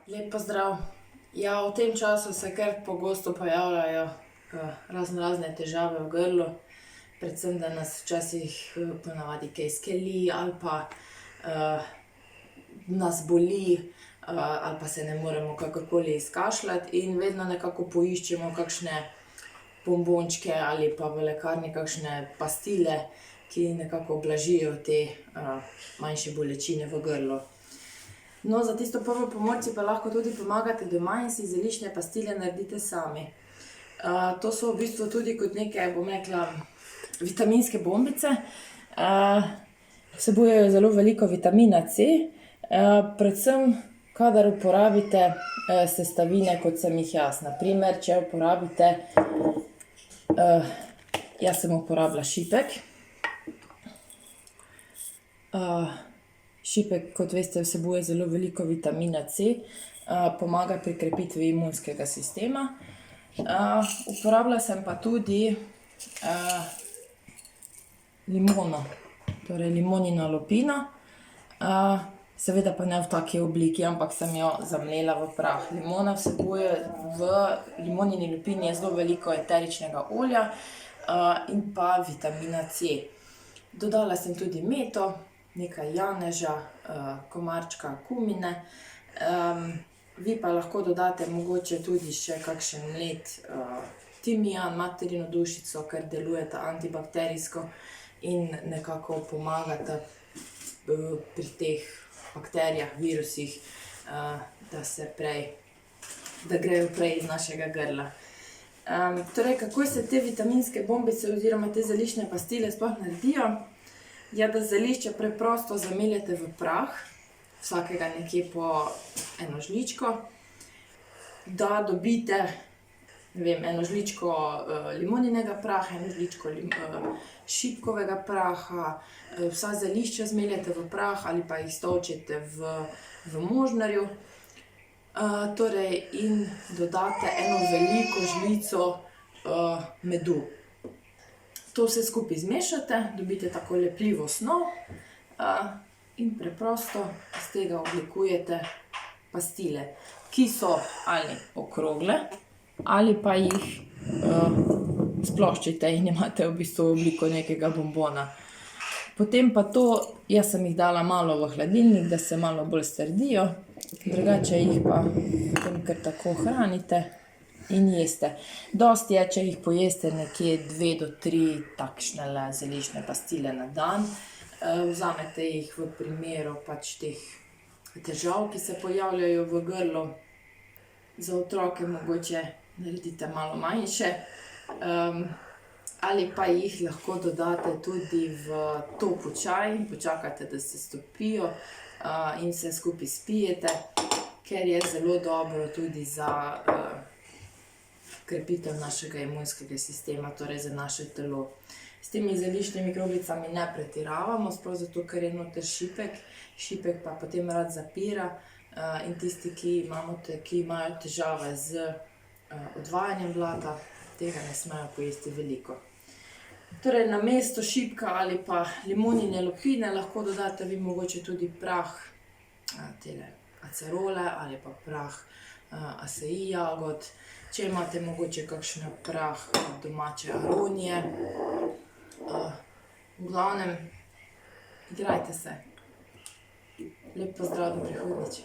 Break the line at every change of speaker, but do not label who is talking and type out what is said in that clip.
Lep pozdrav. Ja, v tem času se kar pogosto pojavljajo razne težave v grlu. Predvsem, da nas včasih ponavadi kaj skeli ali pa nas boli, ali pa se ne moremo kakorkoli izkašljati in vedno nekako poiščemo kakšne bombončke ali pa v lekarni kakšne pastile, ki nekako blažijo te manjše bolečine v grlu. No, za tisto prvo pomoč si pa lahko tudi pomagate doma in si zeliščne pastile naredite sami. To so v bistvu tudi kot neke, bom rekla, vitaminske bombice. Vsebujejo zelo veliko vitamina C, predvsem kadar uporabite sestavine, kot sem jih jaz. Na primer, če uporabite, jaz sem uporabila šipek. Šipek, kot veste, vsebuje zelo veliko vitamina C, pomaga pri krepitvi imunskega sistema. Uporabila sem pa tudi limono, torej limonino lupino. Seveda pa ne v taki obliki, ampak sem jo zamlela v prah. Limona vsebuje, v limonini lupini je zelo veliko eteričnega olja in pa vitamina C. Dodala sem tudi meto, nekaj janeža, komarčka kumine. Vi pa lahko dodate mogoče tudi še kakšen mlet timijan, materino dušico, ker delujeta antibakterijsko in nekako pomagata pri teh bakterijah, virusih, da grejo prej iz našega grla. Torej, kako se te vitaminske bombice oziroma te zeliščne pastile sploh naredijo? Ja, da zelišče preprosto zameljete v prah, vsakega nekje po eno žličko, da dobite, ne vem, eno žličko limoninega praha, eno žličko šipkovega praha, vsa zelišča zmeljete v prah ali pa jih stolčete v možnarju. Torej, in dodate eno veliko žlico medu. To vse skupaj zmešate, dobite tako lepljivo snov in preprosto iz tega oblikujete pastile, ki so ali okrogle ali pa jih sploščite in imate v bistvu obliko nekega bombona. Potem pa to, jaz sem jih dala malo v hladilnik, da se malo bolj strdijo, drugače jih pa potem kar tako hranite in jeste. Dosti je, če jih pojeste nekje 2 do 3 takšnele zeliščne pastile na dan. Vzamete jih v primeru pač teh težav, ki se pojavljajo v grlu. Za otroke mogoče naredite malo manjše. Ali pa jih lahko dodate tudi v topel čaj in počakate, da se stopijo in vse skupaj spijete, ker je zelo dobro tudi za krepitev našega imunskega sistema, torej za naše telo. S temi zeliščnimi kroglicami ne pretiravamo, sploh zato, ker je noter šipek. Šipek pa potem rad zapira in tisti, ki imajo težave z odvajanjem blata, tega ne smejo pojesti veliko. Torej, namesto šipka ali pa limonine lupine lahko dodate vi mogoče tudi prah tele acerole ali pa prah acai jagod. Če imate mogoče kakšen prah domače aronije. V glavnem, igrajte se. Lep pozdrav do prihodnjič.